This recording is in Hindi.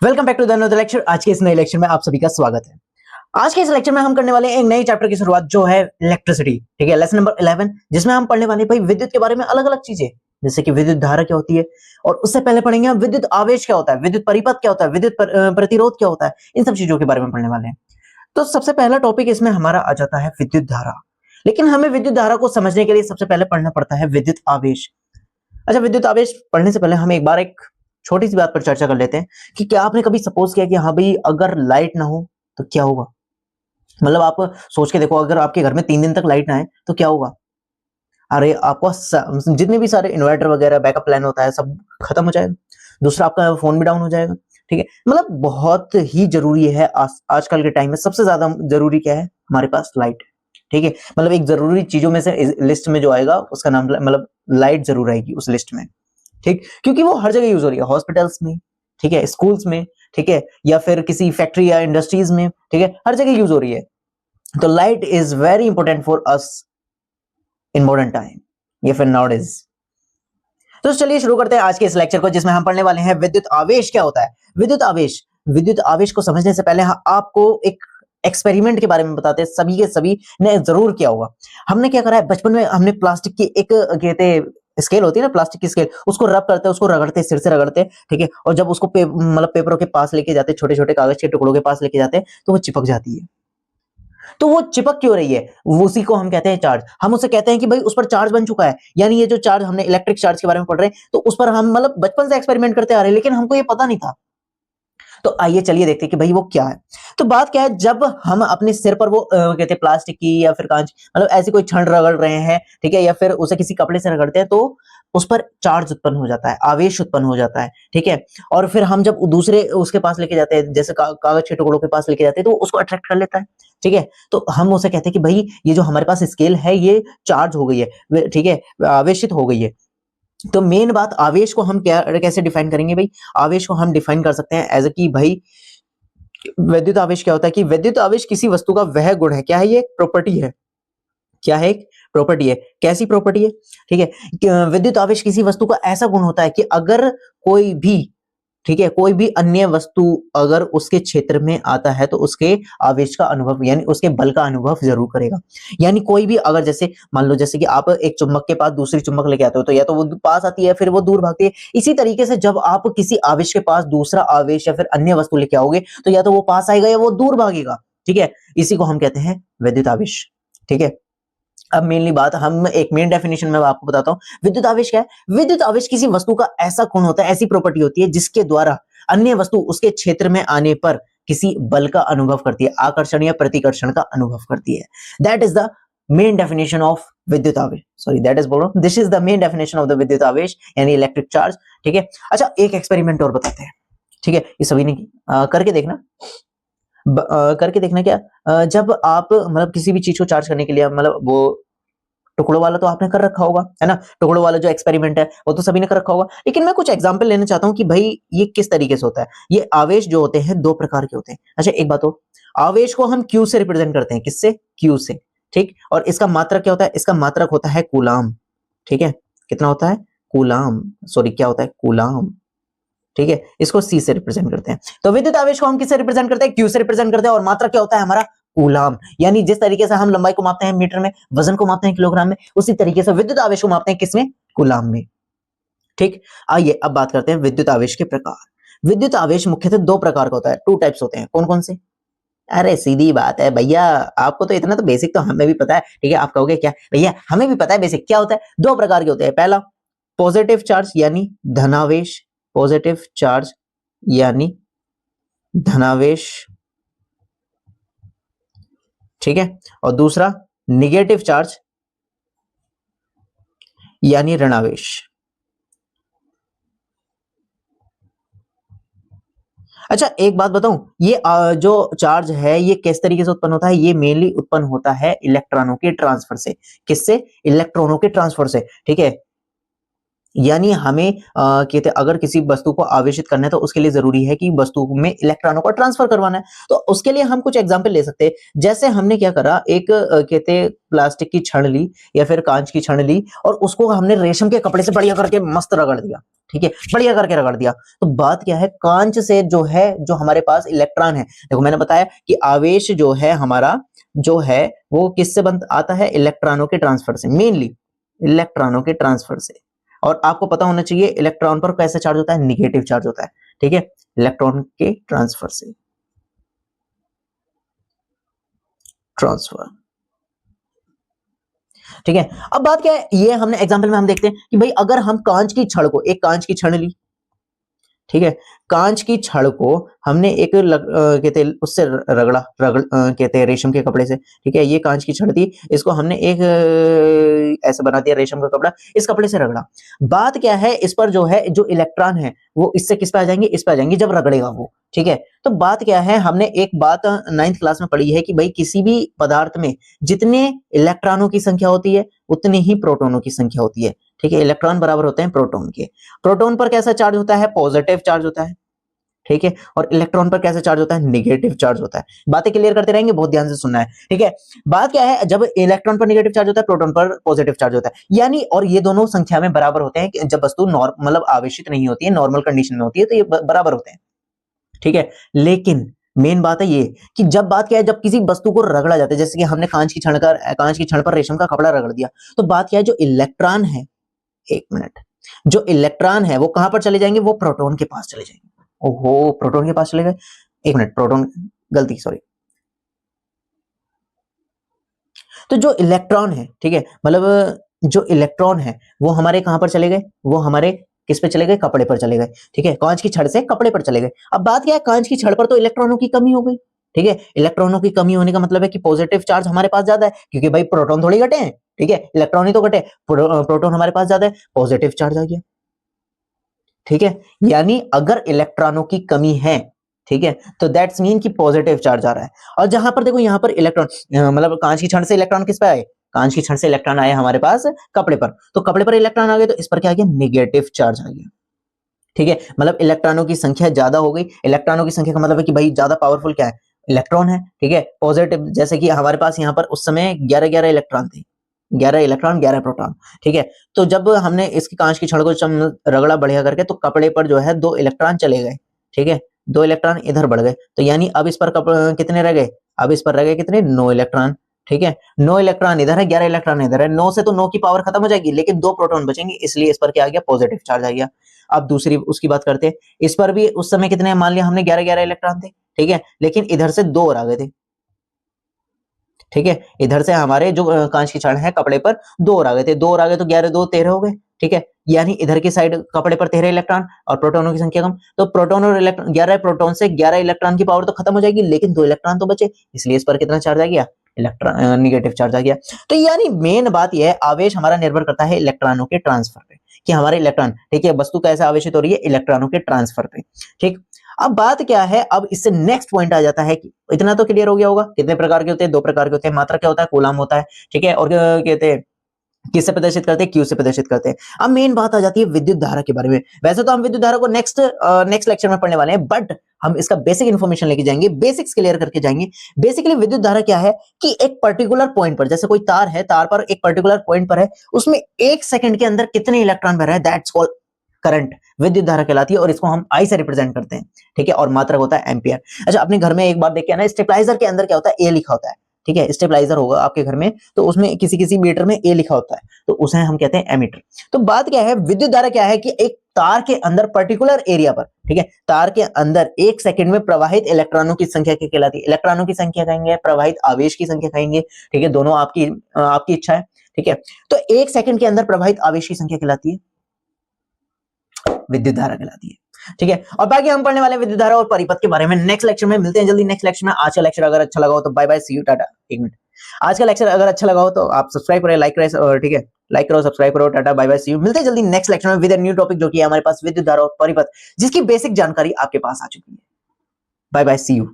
Welcome back to the another lecture. आज के इस नए लेक्चर में आप सभी का स्वागत है। आज के इस लेक्चर में हम करने वाले हैं एक नए चैप्टर की शुरुआत जो है इलेक्ट्रिसिटी। ठीक है, लेसन नंबर 11 जिसमें हम पढ़ने वाले हैं भाई विद्युत के बारे में अलग अलग चीजें, जैसे कि विद्युत धारा क्या होती है, और उससे पहले पढ़ेंगे हम विद्युत आवेश क्या होता है, विद्युत परिपथ क्या होता है, विद्युत प्रतिरोध क्या होता है, इन सब चीजों के बारे में पढ़ने वाले हैं। तो सबसे पहला टॉपिक इसमें हमारा आ जाता है विद्युत धारा। लेकिन हमें विद्युत धारा को समझने के लिए सबसे पहले पढ़ना पड़ता है विद्युत आवेश। अच्छा, विद्युत आवेश पढ़ने से पहले हम एक बार एक छोटी सी बात पर चर्चा कर लेते हैं कि क्या आपने कभी सपोज किया कि हाँ भाई अगर लाइट ना हो तो क्या होगा। मतलब आप सोच के देखो, अगर आपके घर में 3 दिन तक लाइट ना आए तो क्या होगा। अरे आपको जितने भी सारे इन्वर्टर वगैरह बैकअप प्लान होता है सब खत्म हो जाएगा। दूसरा, आपका फोन भी डाउन हो जाएगा। ठीक है, मतलब बहुत ही जरूरी है आजकल के टाइम में सबसे ज्यादा जरूरी क्या है, हमारे पास लाइट। ठीक है, मतलब एक जरूरी चीजों में से लिस्ट में जो आएगा उसका नाम मतलब लाइट जरूर आएगी उस लिस्ट में। ठीक, क्योंकि वो हर जगह यूज हो रही है, हॉस्पिटल्स में, ठीक है, स्कूल्स में, ठीक है, या फिर किसी फैक्ट्री या इंडस्ट्रीज में, ठीक है, हर जगह यूज हो रही है। तो light is very important for us in modern time या फिर नाउडेज। तो चलिए शुरू करते हैं आज के इस लेक्चर को, जिसमें हम पढ़ने वाले हैं विद्युत आवेश क्या होता है। विद्युत आवेश, विद्युत आवेश को समझने से पहले आपको एक एक्सपेरिमेंट के बारे में बताते हैं, सभी के सभी ने जरूर किया होगा। हमने क्या करा है, बचपन में हमने प्लास्टिक की एक कहते स्केल होती है ना, प्लास्टिक की स्केल, उसको रब करते हैं, उसको रगड़ते हैं, सिर से रगड़ते हैं। ठीक है, और जब उसको मतलब पेपरों के पास लेके जाते हैं, छोटे छोटे कागज के टुकड़ों के पास लेके जाते हैं, तो वो चिपक जाती है। तो वो चिपक क्यों रही है, उसी को हम कहते हैं चार्ज। हम उसे कहते हैं कि भाई उस पर चार्ज बन चुका है, यानी ये जो चार्ज, हमने इलेक्ट्रिक चार्ज के बारे में पढ़ रहे हैं, तो उस पर हम मतलब बचपन से एक्सपेरिमेंट करते आ रहे हैं, लेकिन हमको ये पता नहीं था। तो आइए चलिए देखते हैं कि भाई वो क्या है। तो बात क्या है, जब हम अपने सिर पर वो कहते हैं प्लास्टिक की या फिर कांच, मतलब ऐसी कोई छड़ रगड़ रहे हैं, ठीक है, या फिर उसे किसी कपड़े से रगड़ते हैं, तो उस पर चार्ज उत्पन्न हो जाता है, आवेश उत्पन्न हो जाता है। ठीक है, और फिर हम जब दूसरे उसके पास लेके जाते हैं, जैसे कागज के टुकड़ों के पास लेके जाते हैं, तो उसको अट्रैक्ट कर लेता है। ठीक है, तो हम उसे कहते हैं कि भाई ये जो हमारे पास स्केल है ये चार्ज हो गई है, ठीक है, आवेशित हो गई है। तो मेन बात, आवेश को हम क्या कैसे डिफाइन करेंगे भाई। आवेश को हम डिफाइन कर सकते हैं एज ए कि भाई विद्युत आवेश क्या होता है, कि विद्युत आवेश किसी वस्तु का वह गुण है, क्या है, ये प्रॉपर्टी है। क्या है, एक प्रॉपर्टी है। कैसी प्रॉपर्टी है, ठीक है, विद्युत आवेश किसी वस्तु का ऐसा गुण होता है कि अगर कोई भी, ठीक है, कोई भी अन्य वस्तु अगर उसके क्षेत्र में आता है तो उसके आवेश का अनुभव यानी उसके बल का अनुभव जरूर करेगा। यानी कोई भी अगर, जैसे मान लो, जैसे कि आप एक चुंबक के पास दूसरी चुंबक लेके आते हो, तो या तो वो पास आती है फिर वो दूर भागती है। इसी तरीके से जब आप किसी आवेश के पास दूसरा आवेश या फिर अन्य वस्तु लेके आओगे, तो या तो वो पास आएगा या वो दूर भागेगा। ठीक है, इसी को हम कहते हैं विद्युत आवेश। ठीक है, अब मेनली बात, हम एक मेन डेफिनेशन में आपको बताता हूं विद्युत आवेश क्या है। विद्युत आवेश किसी वस्तु का ऐसा गुण होता है, ऐसी प्रॉपर्टी होती है जिसके द्वारा अन्य वस्तु उसके क्षेत्र में आने पर किसी बल का अनुभव करती है, आकर्षण या प्रतिकर्षण का अनुभव करती है। That is the main definition of विद्युत आवेश। सॉरी, दैट इज बोलो, this is the main definition of the विद्युत आवेश यानी इलेक्ट्रिक चार्ज। ठीक है, अच्छा एक एक्सपेरिमेंट और बताते हैं। ठीक है, ये सभी ने करके देखना, करके देखना क्या, जब आप मतलब किसी भी चीज को चार्ज करने के लिए, मतलब वो टुकड़ों वाला तो आपने कर रखा होगा, है ना, टुकड़ों वाला जो एक्सपेरिमेंट है वो तो सभी ने कर रखा होगा। लेकिन मैं कुछ एग्जांपल लेना चाहता हूं कि भाई ये किस तरीके से होता है। ये आवेश जो होते हैं दो प्रकार के होते हैं। अच्छा एक बात हो, आवेश को हम क्यू से रिप्रेजेंट करते हैं, किससे, क्यू से। ठीक, और इसका मात्रक क्या होता है, इसका मात्रक होता है कूलाम। ठीक है, कितना होता है, कूलाम, सॉरी क्या होता है, कूलाम। ठीक है, इसको सी से रिप्रेजेंट करते हैं। तो विद्युत आवेश को हम किससे रिप्रेजेंट करते हैं, क्यू से रिप्रेजेंट करते हैं, और मात्रक क्या होता है हमारा, कूलाम। यानी जिस तरीके से हम लंबाई को मापते हैं मीटर में, वजन को मापते हैं किलोग्राम में, उसी तरीके से विद्युत आवेश को मापते हैं किसमें, कूलाम में। ठीक, आइए अब बात करते हैं विद्युत आवेश के प्रकार। विद्युत आवेश मुख्यतः दो प्रकार का होता है, टू टाइप्स होते हैं। कौन कौन से, अरे सीधी बात है भैया, आपको तो इतना तो बेसिक तो हमें भी पता है। ठीक है, आप कहोगे क्या भैया, हमें भी पता है बेसिक क्या होता है। दो प्रकार के होते हैं, पहला पॉजिटिव चार्ज यानी धनावेश, पॉजिटिव चार्ज यानी धनावेश, ठीक है, और दूसरा निगेटिव चार्ज यानी ऋणावेश। अच्छा एक बात बताऊं, ये जो चार्ज है ये किस तरीके से उत्पन्न होता है, ये मेनली उत्पन्न होता है इलेक्ट्रॉनों के ट्रांसफर से। किससे, इलेक्ट्रॉनों के ट्रांसफर से। ठीक है, यानी हमें कहते अगर किसी वस्तु को आवेशित करना है तो उसके लिए जरूरी है कि वस्तु में इलेक्ट्रॉनों को ट्रांसफर करवाना है। तो उसके लिए हम कुछ एग्जांपल ले सकते हैं, जैसे हमने क्या करा, एक कहते प्लास्टिक की छड़ ली या फिर कांच की छड़ ली और उसको हमने रेशम के कपड़े से बढ़िया करके मस्त रगड़ दिया, ठीक है, बढ़िया करके रगड़ दिया। तो बात क्या है, कांच से जो है, जो हमारे पास इलेक्ट्रॉन है, देखो मैंने बताया कि आवेश जो है हमारा जो है वो किससे बन आता है, इलेक्ट्रॉनों के ट्रांसफर से, मेनली इलेक्ट्रॉनों के ट्रांसफर से। और आपको पता होना चाहिए इलेक्ट्रॉन पर कैसा चार्ज होता है, निगेटिव चार्ज होता है, ठीक है, इलेक्ट्रॉन के ट्रांसफर से, ट्रांसफर, ठीक है। अब बात क्या है, ये हमने एग्जांपल में हम देखते हैं कि भाई अगर हम कांच की छड़ को, एक कांच की छड़ ली, ठीक है, कांच की छड़ को हमने एक कहते उससे रगड़ा, कहते हैं रेशम के कपड़े से, ठीक है, ये कांच की छड़ थी, इसको हमने एक ऐसे बना दिया रेशम का कपड़ा, इस कपड़े से रगड़ा। बात क्या है, इस पर जो है जो इलेक्ट्रॉन है वो इससे किस पे आ जाएंगे, इस पे आ जाएंगे जब रगड़ेगा वो, ठीक है। तो बात क्या है, हमने एक बात 9th क्लास में पढ़ी है कि भाई किसी भी पदार्थ में जितने इलेक्ट्रॉनों की संख्या होती है उतनी ही प्रोटॉनों की संख्या होती है, ठीक है, इलेक्ट्रॉन बराबर होते हैं प्रोटॉन के। प्रोटॉन पर कैसा चार्ज होता है, पॉजिटिव चार्ज होता है, ठीक है, और इलेक्ट्रॉन पर कैसा चार्ज होता है, निगेटिव चार्ज होता है। बातें क्लियर करते रहेंगे, बहुत ध्यान से सुनना है, ठीक है। बात क्या है, जब इलेक्ट्रॉन पर निगेटिव चार्ज होता है, प्रोटॉन पर पॉजिटिव चार्ज होता है, यानी और ये दोनों संख्या में बराबर होते हैं, जब वस्तु मतलब आवेशित नहीं होती है, नॉर्मल कंडीशन में होती है, तो ये बराबर होते हैं, ठीक है। लेकिन मेन बात है ये कि जब बात क्या है, जब किसी वस्तु को रगड़ा जाता है, जैसे कि हमने कांच की छड़ पर रेशम का कपड़ा रगड़ दिया, तो बात क्या है, जो इलेक्ट्रॉन है, एक मिनट, जो इलेक्ट्रॉन है वो कहां पर चले जाएंगे, वो प्रोटॉन के पास चले जाएंगे। ओहो, प्रोटॉन के पास चले गए, एक मिनट, प्रोटॉन, गलती, सॉरी। तो जो इलेक्ट्रॉन है, ठीक है, मतलब जो इलेक्ट्रॉन है वो हमारे कहां पर चले गए, वो हमारे किस पे चले गए, कपड़े पर चले गए, ठीक है, कांच की छड़ से कपड़े पर चले गए। अब बात क्या है, कांच की छड़ पर तो इलेक्ट्रॉनों की कमी हो गई, ठीक है, इलेक्ट्रॉनों की कमी होने का मतलब है कि पॉजिटिव चार्ज हमारे पास ज्यादा है, क्योंकि भाई प्रोटॉन थोड़ी घटे हैं, ठीक है, इलेक्ट्रॉन ही तो घटे, प्रोटॉन हमारे पास ज्यादा है, पॉजिटिव चार्ज आ गया, ठीक है। यानी अगर इलेक्ट्रॉनों की कमी है, ठीक है, तो दैट्स मीन कि पॉजिटिव चार्ज आ रहा है। और जहां पर देखो, यहां पर इलेक्ट्रॉन, मतलब कांच की छड़ से इलेक्ट्रॉन किस पे आए, कांच की छड़ से इलेक्ट्रॉन आए हमारे पास कपड़े पर, तो कपड़े पर इलेक्ट्रॉन आ गए, तो इस पर क्या आ गया, निगेटिव चार्ज आ गया, ठीक है, मतलब इलेक्ट्रॉनों की संख्या ज्यादा हो गई। इलेक्ट्रॉनों की संख्या का मतलब है कि भाई ज्यादा पावरफुल क्या है, इलेक्ट्रॉन है, ठीक है, पॉजिटिव, जैसे कि हमारे पास यहाँ पर उस समय 11 इलेक्ट्रॉन थे, 11 इलेक्ट्रॉन 11 प्रोटॉन, ठीक है। तो जब हमने इसकी कांच की छड़ को रगड़ा बढ़िया करके, तो कपड़े पर जो है 2 इलेक्ट्रॉन चले गए, ठीक है, 2 इलेक्ट्रॉन इधर बढ़ गए, तो यानी अब इस पर कितने रह गए, अब इस पर रह गए कितने, 9 इलेक्ट्रॉन, ठीक है, 9 इलेक्ट्रॉन इधर है, 11 इलेक्ट्रॉन इधर है, 9 से तो 9 की पावर खत्म हो जाएगी, लेकिन 2 प्रोटॉन बचेंगे, इसलिए इस पर क्या आ गया, पॉजिटिव चार्ज आ गया। अब दूसरी उसकी बात करते हैं, इस पर भी उस समय कितने, मान लिया हमने 11 इलेक्ट्रॉन थे, ठीक है, लेकिन इधर से 2 और आ गए थे, ठीक है, इधर से हमारे जो कांच की छड़ है कपड़े पर 2 और आ गए थे, 2 और आ गए तो 11 2 13 हो गए, ठीक है, यानी इधर की साइड कपड़े पर 13 इलेक्ट्रॉन और प्रोटॉनों की संख्या कम, तो प्रोटॉन और इलेक्ट्रॉन, 11 प्रोटॉन से 11 इलेक्ट्रॉन की पावर तो खत्म हो जाएगी, लेकिन 2 इलेक्ट्रॉन तो बचे, इसलिए इस पर कितना चार्ज आ गया, इलेक्ट्रॉन, निगेटिव चार्ज आ गया। तो यानी मेन बात यह है, आवेश हमारा निर्भर करता है इलेक्ट्रॉनों के ट्रांसफर पे, कि हमारे इलेक्ट्रॉन, ठीक है, वस्तु कैसे आवेशित हो रही है, इलेक्ट्रॉनों के ट्रांसफर पे, ठीक। अब बात क्या है, अब इससे नेक्स्ट पॉइंट आ जाता है कि इतना तो क्लियर हो गया होगा, कितने प्रकार के होते हैं, 2 प्रकार के होते हैं, मात्रा क्या होता है, कूलम होता है, ठीक है, और कहते हैं किससे प्रदर्शित करते हैं, क्यू से प्रदर्शित करते हैं। अब मेन बात आ जाती है विद्युत धारा के बारे में। वैसे तो हम विद्युत धारा को नेक्स्ट लेक्चर में पढ़ने वाले हैं, बट हम इसका बेसिक इंफॉर्मेशन लेके जाएंगे, बेसिक्स क्लियर करके जाएंगे। बेसिकली विद्युत धारा क्या है कि एक पर्टिकुलर पॉइंट पर, जैसे कोई तार है, तार पर एक पर्टिकुलर पॉइंट पर है, उसमें 1 सेकंड के अंदर कितने इलेक्ट्रॉन भर रहे हैं, दैट्स कॉल्ड करंट, विद्युत धारा कहलाती है, और इसको हम आई से रिप्रेजेंट करते हैं, ठीक है, और मात्रक होता है एम्पियर। अच्छा, अपने घर में एक बार देखिए ना, स्टेबलाइजर के अंदर क्या होता है, ए लिखा होता है, ठीक है, स्टेबलाइजर होगा आपके घर में, तो उसमें किसी किसी मीटर में ए लिखा होता है, तो उसे हम कहते हैं एमीटर। तो बात क्या है, विद्युत धारा क्या है कि एक तार के अंदर पर्टिकुलर एरिया पर, ठीक है, तार के अंदर 1 सेकंड में प्रवाहित इलेक्ट्रॉनों की संख्या क्या कहलाती है, इलेक्ट्रॉनों की संख्या कहेंगे, प्रवाहित आवेश की संख्या कहेंगे, ठीक है, दोनों आपकी आपकी इच्छा है, ठीक है। तो 1 सेकंड के अंदर प्रवाहित आवेश की संख्या कहलाती है विद्युत धारा कहलाती है, ठीक है। और बाकी हम पढ़ने वाले विद्युत धारा और परिपथ के बारे में नेक्स्ट लेक्चर में, मिलते हैं जल्दी नेक्स्ट लेक्चर में। आज का लेक्चर अगर अच्छा लगा हो तो bye bye, see you, tata. एक मिनट, आज का लेक्चर अगर अच्छा लगा हो तो आप सब्सक्राइब करें, लाइक करें, और ठीक है, लाइक करो, सब्सक्राइब करो, tata bye bye, see you. मिलते हैं जल्दी नेक्स्ट लेक्चर में विद अ न्यू टॉपिक, जो कि हमारे पास विद्युत धारा और परिपथ, जिसकी बेसिक जानकारी आपके पास आ चुकी है। Bye bye, see you.